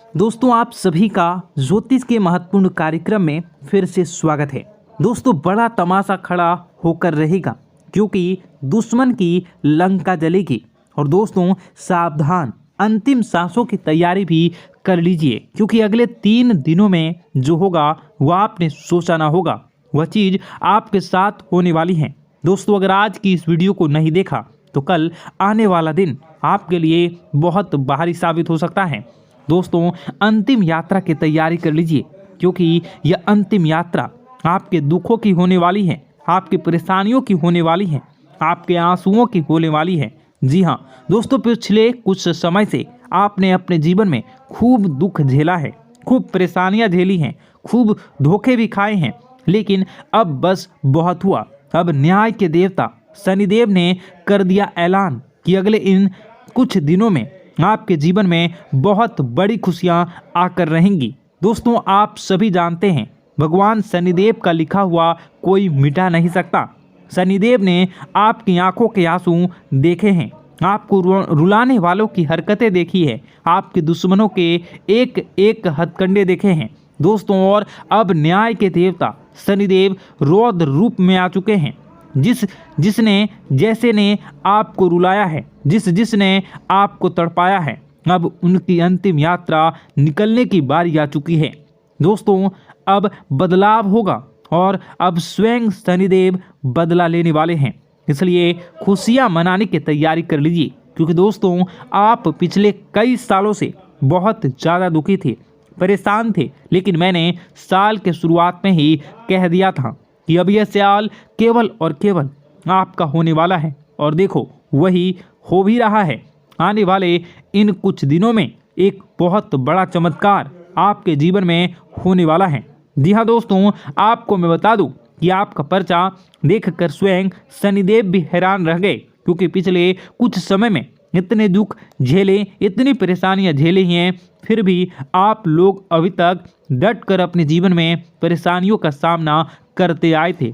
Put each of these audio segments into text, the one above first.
दोस्तों, आप सभी का ज्योतिष के महत्वपूर्ण कार्यक्रम में फिर से स्वागत है। दोस्तों, बड़ा तमाशा खड़ा होकर रहेगा क्योंकि दुश्मन की लंका जलेगी। और दोस्तों सावधान, अंतिम सांसों की तैयारी भी कर लीजिए क्योंकि अगले 3 दिनों में जो होगा वह आपने सोचा ना होगा, वह चीज़ आपके साथ होने वाली है। दोस्तों, अगर आज की इस वीडियो को नहीं देखा तो कल आने वाला दिन आपके लिए बहुत भारी साबित हो सकता है। दोस्तों, अंतिम यात्रा की तैयारी कर लीजिए क्योंकि यह अंतिम यात्रा आपके दुखों की होने वाली है, आपकी परेशानियों की होने वाली है, आपके आंसुओं की होने वाली है। जी हाँ दोस्तों, पिछले कुछ समय से आपने अपने जीवन में खूब दुख झेला है, खूब परेशानियां झेली हैं, खूब धोखे भी खाए हैं, लेकिन अब बस बहुत हुआ। अब न्याय के देवता शनिदेव ने कर दिया ऐलान कि अगले इन कुछ दिनों में आपके जीवन में बहुत बड़ी खुशियां आकर रहेंगी। दोस्तों, आप सभी जानते हैं भगवान शनिदेव का लिखा हुआ कोई मिटा नहीं सकता। शनिदेव ने आपकी आंखों के आंसू देखे हैं, आपको रुलाने वालों की हरकतें देखी है, आपके दुश्मनों के एक एक हथकंडे देखे हैं। दोस्तों, और अब न्याय के देवता शनिदेव रौद्र रूप में आ चुके हैं। जिसने जैसे ने आपको रुलाया है, जिसने आपको तड़पाया है, अब उनकी अंतिम यात्रा निकलने की बारी आ चुकी है। दोस्तों, अब बदलाव होगा और अब स्वयं शनिदेव बदला लेने वाले हैं, इसलिए खुशियां मनाने की तैयारी कर लीजिए क्योंकि दोस्तों आप पिछले कई सालों से बहुत ज़्यादा दुखी थे, परेशान थे, लेकिन मैंने साल के शुरुआत में ही कह दिया था कि अब यह साल केवल और केवल आपका होने वाला है। और देखो वही हो भी रहा है। आने वाले इन कुछ दिनों में एक बहुत बड़ा चमत्कार आपके जीवन में होने वाला है। जी हाँ दोस्तों, आपको मैं बता दूं कि आपका पर्चा देखकर स्वयं शनिदेव भी हैरान रह गए क्योंकि पिछले कुछ समय में इतने दुख झेले, इतनी परेशानियां झेली हैं, फिर भी आप लोग अभी तक डट कर अपने जीवन में परेशानियों का सामना करते आए थे।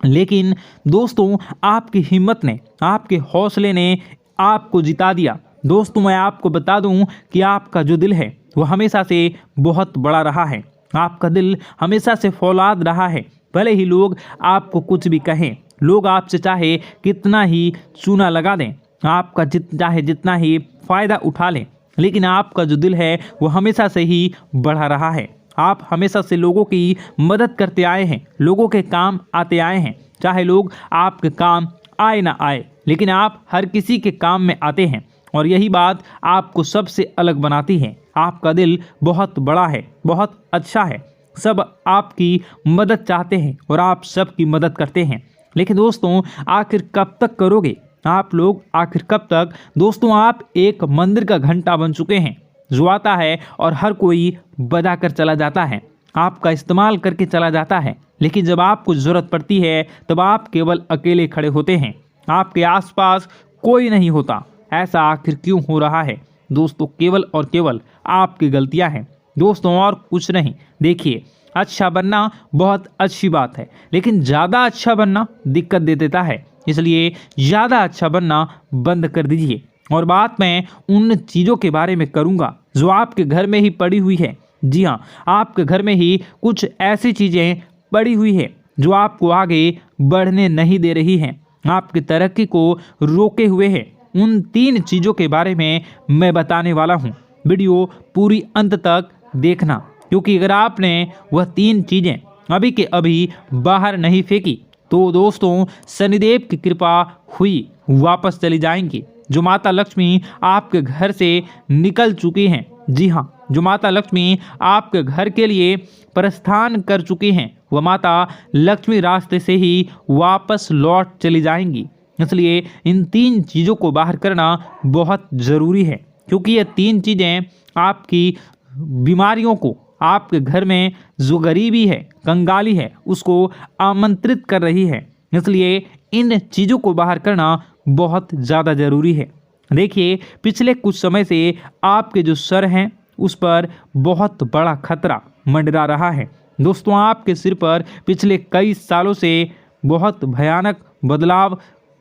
लेकिन दोस्तों आपकी हिम्मत ने, आपके हौसले ने आपको जिता दिया। दोस्तों, मैं आपको बता दूं कि आपका जो दिल है वो हमेशा से बहुत बड़ा रहा है। आपका दिल हमेशा से फौलाद रहा है। भले ही लोग आपको कुछ भी कहें, लोग आपसे चाहे कितना ही चूना लगा दें, आपका चाहे जितना ही फ़ायदा उठा लें, लेकिन आपका जो दिल है वो हमेशा से ही बढ़ा रहा है। आप हमेशा से लोगों की मदद करते आए हैं, लोगों के काम आते आए हैं, चाहे लोग आपके काम आए ना आए, लेकिन आप हर किसी के काम में आते हैं और यही बात आपको सबसे अलग बनाती है। आपका दिल बहुत बड़ा है, बहुत अच्छा है, सब आपकी मदद चाहते हैं और आप सबकी मदद करते हैं। लेकिन दोस्तों आखिर कब तक करोगे आप लोग, आखिर कब तक? दोस्तों, आप एक मंदिर का घंटा बन चुके हैं जो आता है और हर कोई बजा कर चला जाता है, आपका इस्तेमाल करके चला जाता है, लेकिन जब आपको ज़रूरत पड़ती है तब आप केवल अकेले खड़े होते हैं, आपके आसपास कोई नहीं होता। ऐसा आखिर क्यों हो रहा है? दोस्तों, केवल और केवल आपकी गलतियां हैं दोस्तों, और कुछ नहीं। देखिए, अच्छा बनना बहुत अच्छी बात है, लेकिन ज़्यादा अच्छा बनना दिक्कत दे देता है, इसलिए ज़्यादा अच्छा बनना बंद कर दीजिए। और बात मैं उन चीज़ों के बारे में करूँगा जो आपके घर में ही पड़ी हुई है। जी हाँ, आपके घर में ही कुछ ऐसी चीज़ें पड़ी हुई है जो आपको आगे बढ़ने नहीं दे रही हैं, आपकी तरक्की को रोके हुए है। उन 3 चीज़ों के बारे में मैं बताने वाला हूँ। वीडियो पूरी अंत तक देखना क्योंकि अगर आपने वह 3 चीज़ें अभी के अभी बाहर नहीं फेंकी तो दोस्तों शनिदेव की कृपा हुई वापस चली जाएंगी। जो माता लक्ष्मी आपके घर से निकल चुकी हैं, जी हाँ, जो माता लक्ष्मी आपके घर के लिए प्रस्थान कर चुकी हैं, वह माता लक्ष्मी रास्ते से ही वापस लौट चली जाएंगी। इसलिए इन 3 चीज़ों को बाहर करना बहुत ज़रूरी है क्योंकि ये 3 चीज़ें आपकी बीमारियों को, आपके घर में जो गरीबी है, कंगाली है, उसको आमंत्रित कर रही है। इसलिए इन चीज़ों को बाहर करना बहुत ज़्यादा ज़रूरी है। देखिए, पिछले कुछ समय से आपके जो सर हैं उस पर बहुत बड़ा खतरा मंडरा रहा है। दोस्तों, आपके सिर पर पिछले कई सालों से बहुत भयानक बदलाव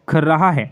कर रहा है।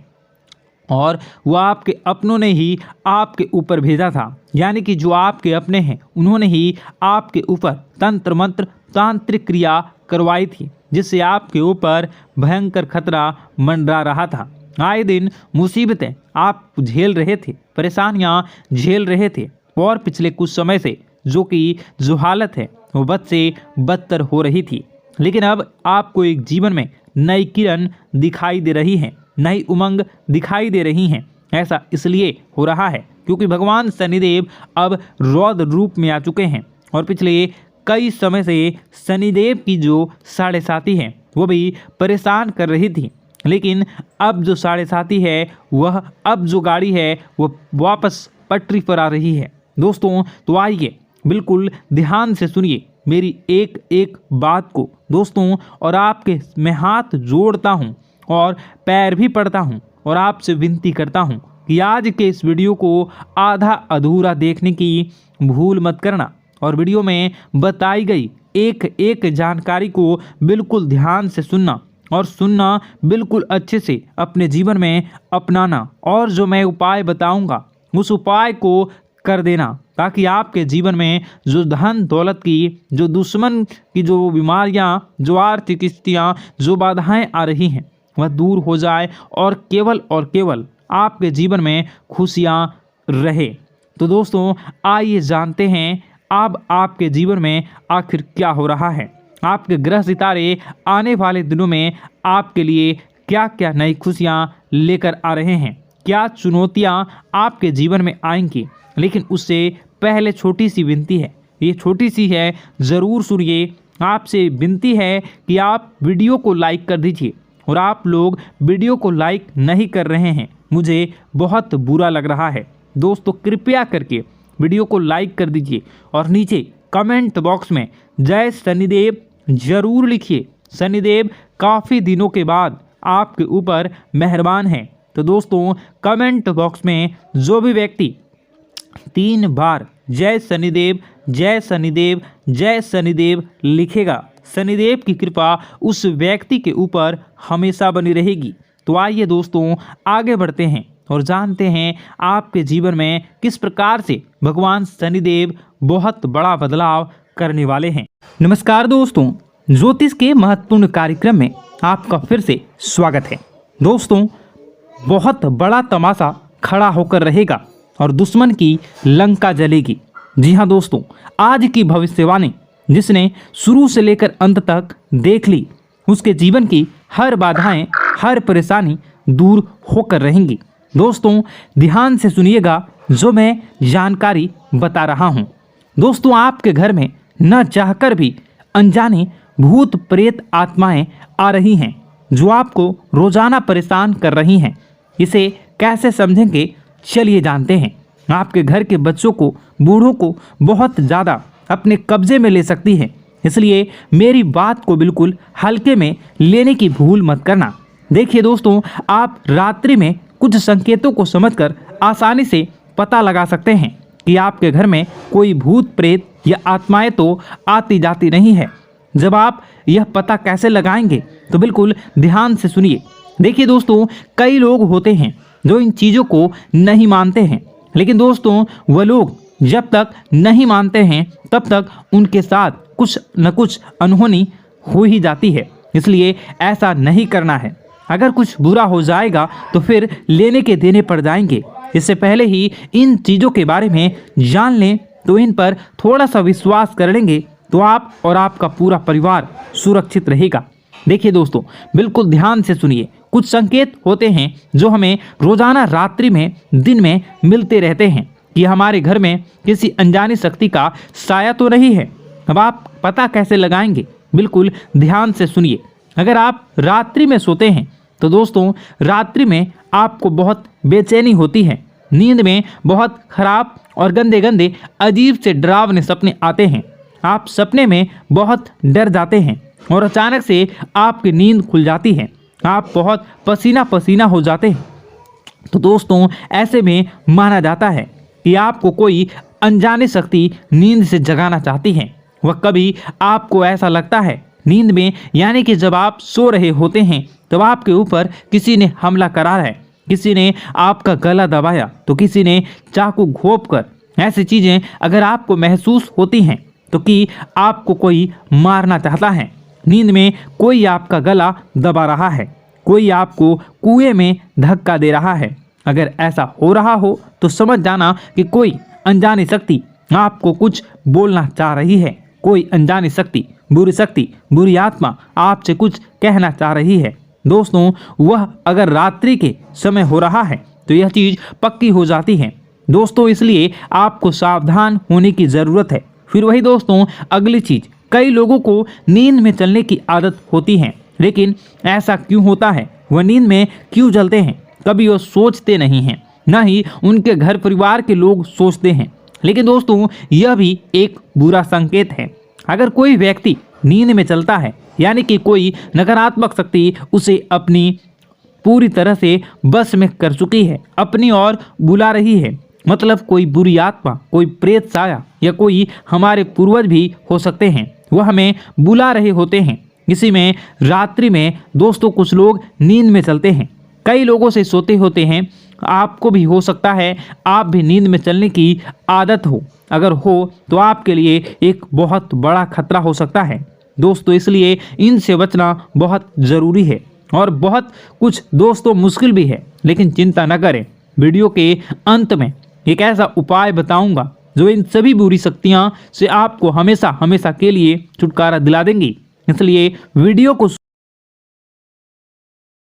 और वह आपके अपनों ने ही आपके ऊपर भेजा था, यानी कि जो आपके अपने हैं उन्होंने ही आपके ऊपर तंत्र मंत्र तांत्रिक क्रिया करवाई थी, जिससे आपके ऊपर भयंकर खतरा मंडरा रहा था। आए दिन मुसीबतें आप झेल रहे थे, परेशानियां झेल रहे थे, और पिछले कुछ समय से जो हालत है वो बद से बदतर हो रही थी। लेकिन अब आपको एक जीवन में नई किरण दिखाई दे रही है, नई उमंग दिखाई दे रही हैं। ऐसा इसलिए हो रहा है क्योंकि भगवान शनिदेव अब रौद्र रूप में आ चुके हैं, और पिछले कई समय से शनिदेव की जो साढ़े साथी हैं वो भी परेशान कर रही थी। लेकिन अब जो साढ़े साथी है वह अब जो गाड़ी है वो वापस पटरी पर आ रही है। दोस्तों तो आइए बिल्कुल ध्यान से सुनिए मेरी एक एक बात को दोस्तों, और आपके मैं हाथ जोड़ता हूँ और पैर भी पड़ता हूँ और आपसे विनती करता हूँ कि आज के इस वीडियो को आधा अधूरा देखने की भूल मत करना, और वीडियो में बताई गई एक एक जानकारी को बिल्कुल ध्यान से सुनना, और सुनना बिल्कुल अच्छे से अपने जीवन में अपनाना, और जो मैं उपाय बताऊंगा उस उपाय को कर देना, ताकि आपके जीवन में जो धन दौलत की, जो दुश्मन की जो बीमारियां, जो आर्थिक स्थितियां, जो बाधाएं आ रही हैं वह दूर हो जाए, और केवल आपके जीवन में खुशियां रहे। तो दोस्तों आइए जानते हैं अब आपके जीवन में आखिर क्या हो रहा है। आपके ग्रह सितारे आने वाले दिनों में आपके लिए क्या क्या नई खुशियां लेकर आ रहे हैं, क्या चुनौतियां आपके जीवन में आएंगी। लेकिन उससे पहले छोटी सी विनती है, ये छोटी सी है, ज़रूर सुनिए। आपसे विनती है कि आप वीडियो को लाइक कर दीजिए, और आप लोग वीडियो को लाइक नहीं कर रहे हैं, मुझे बहुत बुरा लग रहा है। दोस्तों कृपया करके वीडियो को लाइक कर दीजिए, और नीचे कमेंट बॉक्स में जय शनिदेव जरूर लिखिए। शनिदेव काफ़ी दिनों के बाद आपके ऊपर मेहरबान हैं। तो दोस्तों कमेंट बॉक्स में जो भी व्यक्ति 3 बार जय शनिदेव जय शनिदेव जय शनिदेव लिखेगा, शनिदेव की कृपा उस व्यक्ति के ऊपर हमेशा बनी रहेगी। तो आइए दोस्तों आगे बढ़ते हैं और जानते हैं आपके जीवन में किस प्रकार से भगवान शनिदेव बहुत बड़ा बदलाव करने वाले हैं। नमस्कार दोस्तों, ज्योतिष के महत्वपूर्ण कार्यक्रम में आपका फिर से स्वागत है। दोस्तों बहुत बड़ा तमाशा खड़ा होकर रहेगा और दुश्मन की लंका जलेगी। जी हाँ दोस्तों, आज की भविष्यवाणी जिसने शुरू से लेकर अंत तक देख ली, उसके जीवन की हर बाधाएं, हर परेशानी दूर होकर रहेंगी। दोस्तों ध्यान से सुनिएगा जो मैं जानकारी बता रहा हूँ। दोस्तों आपके घर में न चाहकर भी अनजाने भूत प्रेत आत्माएं आ रही हैं, जो आपको रोजाना परेशान कर रही हैं। इसे कैसे समझेंगे, चलिए जानते हैं। आपके घर के बच्चों को, बूढ़ों को बहुत ज़्यादा अपने कब्जे में ले सकती है, इसलिए मेरी बात को बिल्कुल हल्के में लेने की भूल मत करना। देखिए दोस्तों, आप रात्रि में कुछ संकेतों को समझकर आसानी से पता लगा सकते हैं कि आपके घर में कोई भूत प्रेत या आत्माएं तो आती जाती नहीं है। जब आप यह पता कैसे लगाएंगे तो बिल्कुल ध्यान से सुनिए। देखिए दोस्तों, कई लोग होते हैं जो इन चीज़ों को नहीं मानते हैं, लेकिन दोस्तों वह लोग जब तक नहीं मानते हैं तब तक उनके साथ कुछ न कुछ अनहोनी हो ही जाती है। इसलिए ऐसा नहीं करना है। अगर कुछ बुरा हो जाएगा तो फिर लेने के देने पड़ जाएंगे। इससे पहले ही इन चीज़ों के बारे में जान लें, तो इन पर थोड़ा सा विश्वास कर लेंगे तो आप और आपका पूरा परिवार सुरक्षित रहेगा। देखिए दोस्तों, बिल्कुल ध्यान से सुनिए। कुछ संकेत होते हैं जो हमें रोजाना रात्रि में, दिन में मिलते रहते हैं कि हमारे घर में किसी अनजानी शक्ति का साया तो नहीं है। अब आप पता कैसे लगाएंगे, बिल्कुल ध्यान से सुनिए। अगर आप रात्रि में सोते हैं तो दोस्तों रात्रि में आपको बहुत बेचैनी होती है, नींद में बहुत खराब और गंदे गंदे अजीब से डरावने सपने आते हैं। आप सपने में बहुत डर जाते हैं और अचानक से आपकी नींद खुल जाती है। आप बहुत पसीना पसीना हो जाते हैं। तो दोस्तों ऐसे में माना जाता है कि आपको कोई अनजाने शक्ति नींद से जगाना चाहती है। वह कभी आपको ऐसा लगता है नींद में, यानी कि जब आप सो रहे होते हैं तब आपके ऊपर किसी ने हमला करा है, किसी ने आपका गला दबाया तो किसी ने चाकू घोंपकर, ऐसी चीजें अगर आपको महसूस होती हैं तो कि आपको कोई मारना चाहता है, नींद में कोई आपका गला दबा रहा है, कोई आपको कुएं में धक्का दे रहा है, अगर ऐसा हो रहा हो तो समझ जाना कि कोई अनजानी शक्ति आपको कुछ बोलना चाह रही है। कोई अनजानी शक्ति, बुरी आत्मा आपसे कुछ कहना चाह रही है। दोस्तों, वह अगर रात्रि के समय हो रहा है तो यह चीज़ पक्की हो जाती है। दोस्तों, इसलिए आपको सावधान होने की ज़रूरत है। फिर वही दोस्तों, अगली चीज़, कई लोगों को नींद में चलने की आदत होती है, लेकिन ऐसा क्यों होता है? वह नींद में क्यों चलते हैं? कभी वो सोचते नहीं हैं, ना ही उनके घर परिवार के लोग सोचते हैं। लेकिन दोस्तों, यह भी एक बुरा संकेत है। अगर कोई व्यक्ति नींद में चलता है, यानी कि कोई नकारात्मक शक्ति उसे अपनी पूरी तरह से बस में कर चुकी है, अपनी ओर बुला रही है। मतलब कोई बुरी आत्मा, कोई प्रेत साया या कोई हमारे पूर्वज भी हो सकते हैं, वह हमें बुला रहे होते हैं। इसी में रात्रि में दोस्तों कुछ लोग नींद में चलते हैं, कई लोगों से सोते होते हैं। आपको भी हो सकता है आप भी नींद में चलने की आदत हो, अगर हो तो आपके लिए एक बहुत बड़ा खतरा हो सकता है। दोस्तों, इसलिए इनसे बचना बहुत ज़रूरी है और बहुत कुछ दोस्तों मुश्किल भी है, लेकिन चिंता न करें। वीडियो के अंत में एक ऐसा उपाय बताऊंगा जो इन सभी बुरी शक्तियां से आपको हमेशा हमेशा के लिए छुटकारा दिला देंगी। इसलिए वीडियो को